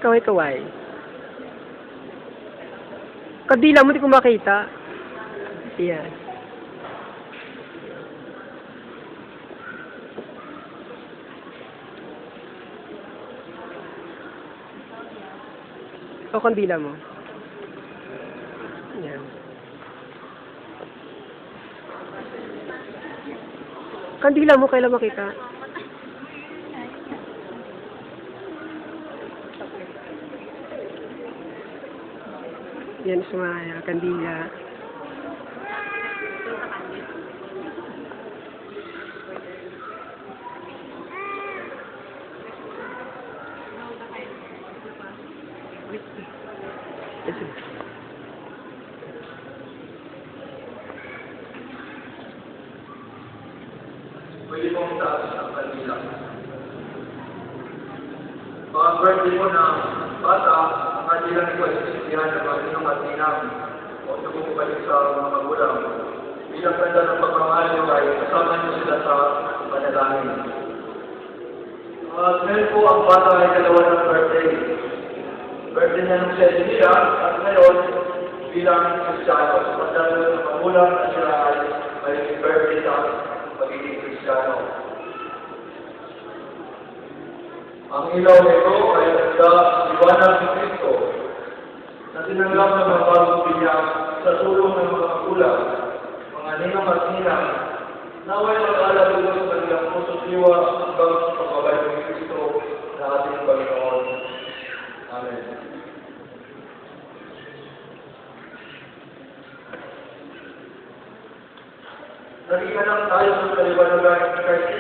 kaway-kaway. Kadila mo, di ko makita. Yan. O, kandila mo. Yan. Kandila mo, kailan makita? Yan, sumaya, kandila. Yes, sir. Pwede pong taas ang kandila. Mga birthday mo na bata, ang kandila ko ay sisihan na matinong at ninang o balik sa mga magulang. Bilang ganda ng pagmamahal nyo ay kasama nyo sila sa panalangin. Ngayon po ang bata ay dalawa ng birthday. Birthday na nung siya at ngayon bilang Kristiyano. Pagdalo ng magulang na sila ay may birthday sa pagiging Kristiyano. Ang ilaw nito ay nagda-iwanan ni Kristo na tinanggap ng mga bagong binyag sa tulong ng mga magulang, mga ninang at ninang, naway mag-alala sa kanilang puso't liwa hanggang sa pagbabalik ni Kristo na ating Panginoon. Amen. Naging anak tayo sa kaliwanagan ni Kristo